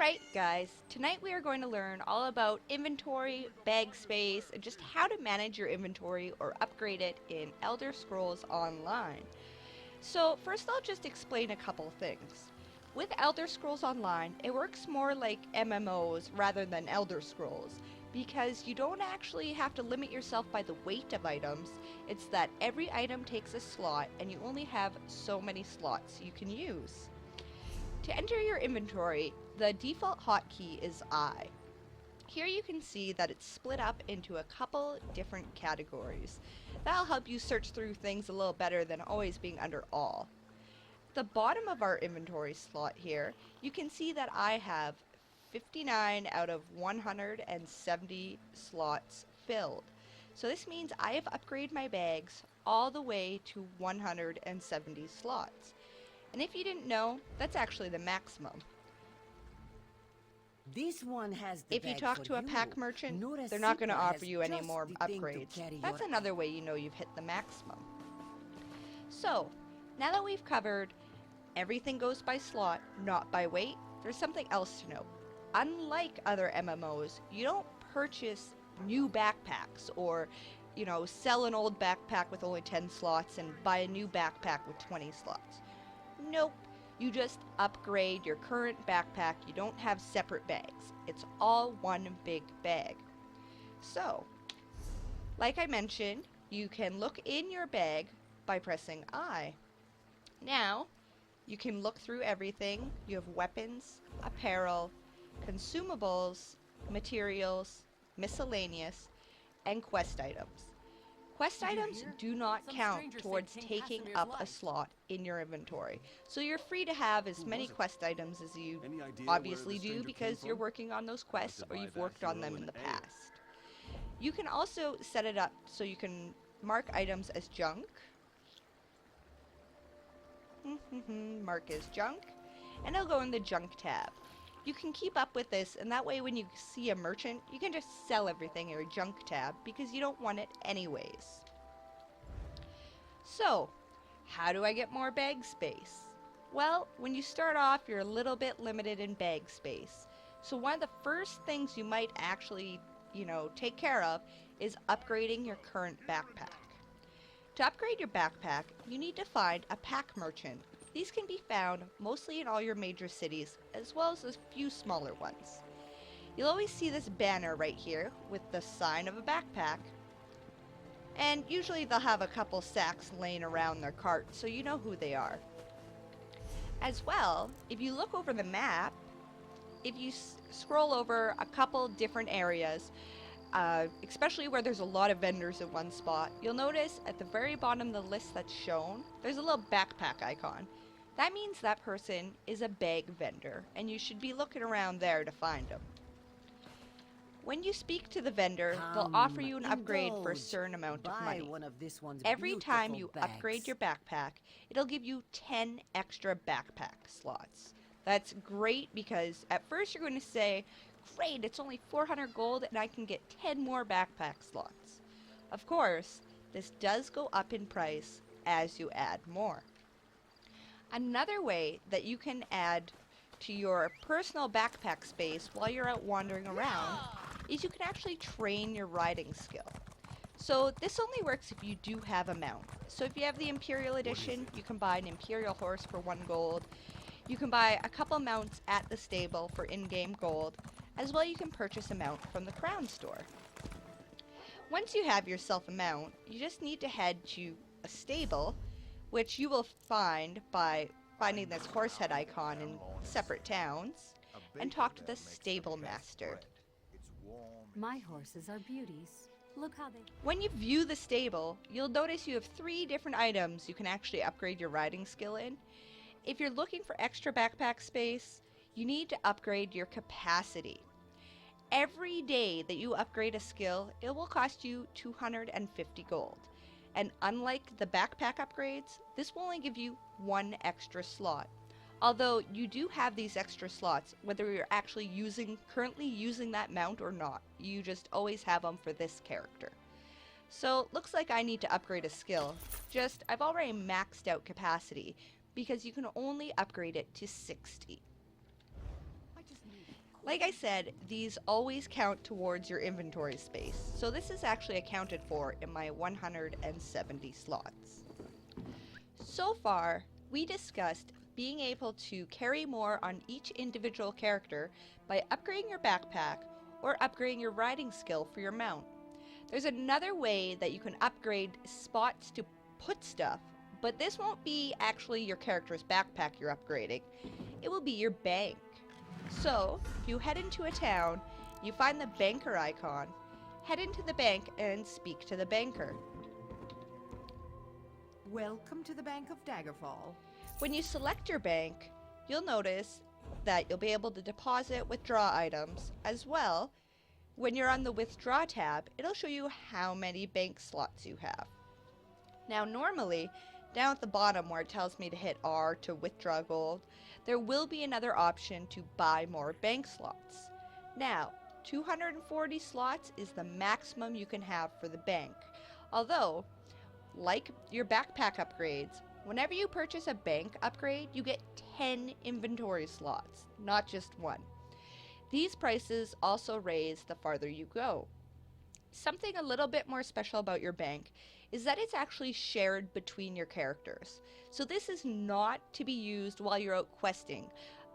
Alright guys, tonight we are going to learn all about inventory, bag space, and just how to manage your inventory or upgrade it in Elder Scrolls Online. So first I'll just explain a couple things. With Elder Scrolls Online, it works more like MMOs rather than Elder Scrolls, because you don't actually have to limit yourself by the weight of items. It's that every item takes a slot and you only have so many slots you can use. To enter your inventory, the default hotkey is I. Here you can see that it's split up into a couple different categories. That'll help you search through things a little better than always being under all. At the bottom of our inventory slot here, you can see that I have 59 out of 170 slots filled. So this means I have upgraded my bags all the way to 170 slots. And if you didn't know, that's actually the maximum. This one has the If you bag talk for to a you. pack merchant, Nora they're not going to Sipra offer has you any just more the thing to upgrades. carry That's your- another way you know you've hit the maximum. So, now that we've covered everything goes by slot, not by weight, there's something else to note. Unlike other MMOs, you don't purchase new backpacks or, sell an old backpack with only 10 slots and buy a new backpack with 20 slots. Nope. You just upgrade your current backpack. You don't have separate bags. It's all one big bag. So, like I mentioned, you can look in your bag by pressing I. Now, you can look through everything. You have weapons, apparel, consumables, materials, miscellaneous, and quest items. Quest items do not count towards taking up a slot in your inventory, so you're free to have as many quest items as you obviously do because you're working on those quests or you've worked on them in the past. You can also set it up so you can mark items as junk. Mark as junk, and it'll go in the junk tab. You can keep up with this, and that way when you see a merchant, you can just sell everything in your junk tab because you don't want it anyways. So, how do I get more bag space? Well, when you start off, you're a little bit limited in bag space. So one of the first things you might actually, take care of is upgrading your current backpack. To upgrade your backpack, you need to find a pack merchant. These can be found mostly in all your major cities, as well as a few smaller ones. You'll always see this banner right here with the sign of a backpack. And usually they'll have a couple sacks laying around their cart, so you know who they are. As well, if you look over the map, if you scroll over a couple different areas, especially where there's a lot of vendors in one spot, you'll notice at the very bottom of the list that's shown, there's a little backpack icon. That means that person is a bag vendor, and you should be looking around there to find them. When you speak to the vendor, they'll offer you an upgrade for a certain amount of money. Every time you upgrade your backpack, it'll give you 10 extra backpack slots. That's great because at first you're going to say, great, it's only 400 gold and I can get 10 more backpack slots. Of course, this does go up in price as you add more. Another way that you can add to your personal backpack space while you're out wandering around is you can actually train your riding skill. So this only works if you do have a mount. So if you have the Imperial Edition, you can buy an Imperial horse for 1 gold. You can buy a couple mounts at the stable for in-game gold. As well, you can purchase a mount from the Crown store. Once you have yourself a mount, you just need to head to a stable, which you will find by finding this horse head icon in separate towns, and talk to the stable master. My horses are beauties. Look how they... When you view the stable, you'll notice you have 3 different items you can actually upgrade your riding skill in. If you're looking for extra backpack space, you need to upgrade your capacity. Every day that you upgrade a skill, it will cost you 250 gold. And unlike the backpack upgrades, this will only give you 1 extra slot. Although you do have these extra slots, whether you're actually currently using that mount or not. You just always have them for this character. So, looks like I need to upgrade a skill. I've already maxed out capacity, because you can only upgrade it to 60. Like I said, these always count towards your inventory space, so this is actually accounted for in my 170 slots. So far, we discussed being able to carry more on each individual character by upgrading your backpack or upgrading your riding skill for your mount. There's another way that you can upgrade spots to put stuff, but this won't be actually your character's backpack you're upgrading. It will be your bank. So, if you head into a town, you find the banker icon, head into the bank and speak to the banker. Welcome to the Bank of Daggerfall. When you select your bank, you'll notice that you'll be able to deposit, withdraw items. As well, when you're on the withdraw tab, it'll show you how many bank slots you have. Now normally, down at the bottom where it tells me to hit R to withdraw gold, there will be another option to buy more bank slots. Now, 240 slots is the maximum you can have for the bank. Although, like your backpack upgrades, whenever you purchase a bank upgrade, you get 10 inventory slots, not just one. These prices also raise the farther you go. Something a little bit more special about your bank is that it's actually shared between your characters. So this is not to be used while you're out questing.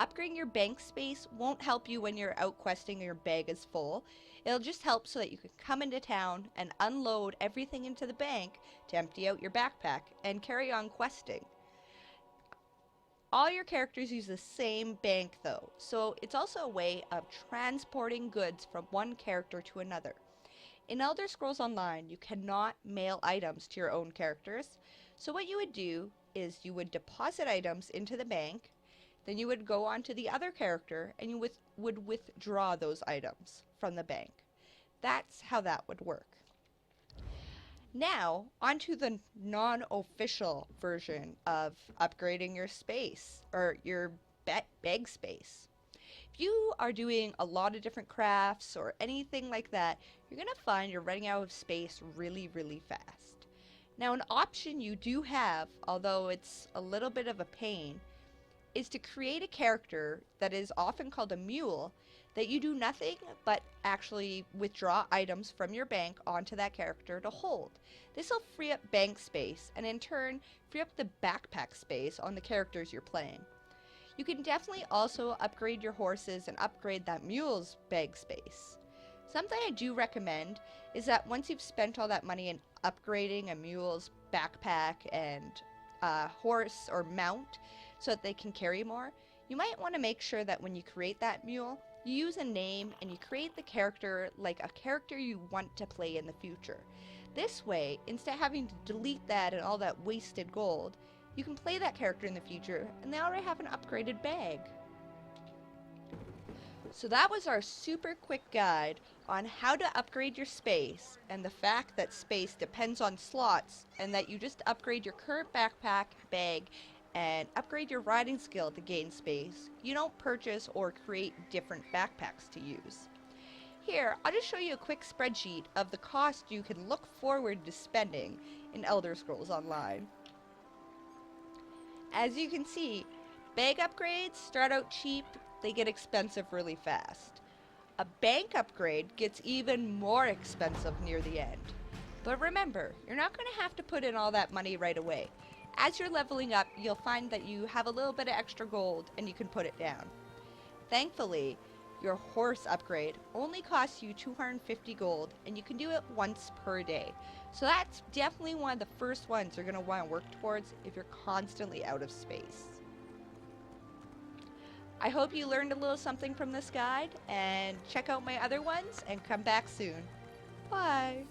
Upgrading your bank space won't help you when you're out questing and your bag is full. It'll just help so that you can come into town and unload everything into the bank to empty out your backpack and carry on questing. All your characters use the same bank though, so it's also a way of transporting goods from one character to another. In Elder Scrolls Online, you cannot mail items to your own characters, so what you would do is you would deposit items into the bank, then you would go on to the other character and you would withdraw those items from the bank. That's how that would work. Now, onto the non-official version of upgrading your space, or your bag space. If you are doing a lot of different crafts or anything like that, you're going to find you're running out of space really, really fast. Now, an option you do have, although it's a little bit of a pain, is to create a character that is often called a mule that you do nothing but actually withdraw items from your bank onto that character to hold. This will free up bank space and in turn free up the backpack space on the characters you're playing. You can definitely also upgrade your horses and upgrade that mule's bag space. Something I do recommend is that once you've spent all that money in upgrading a mule's backpack and horse or mount so that they can carry more, you might want to make sure that when you create that mule, you use a name and you create the character like a character you want to play in the future. This way, instead of having to delete that and all that wasted gold, you can play that character in the future and they already have an upgraded bag. So that was our super quick guide on how to upgrade your space and the fact that space depends on slots and that you just upgrade your current backpack, bag, and upgrade your riding skill to gain space. You don't purchase or create different backpacks to use. Here, I'll just show you a quick spreadsheet of the cost you can look forward to spending in Elder Scrolls Online. As you can see, bag upgrades start out cheap, they get expensive really fast. A bank upgrade gets even more expensive near the end. But remember, you're not going to have to put in all that money right away. As you're leveling up, you'll find that you have a little bit of extra gold and you can put it down. Thankfully, your horse upgrade only costs you 250 gold and you can do it once per day. So that's definitely one of the first ones you're going to want to work towards if you're constantly out of space. I hope you learned a little something from this guide and check out my other ones and come back soon. Bye!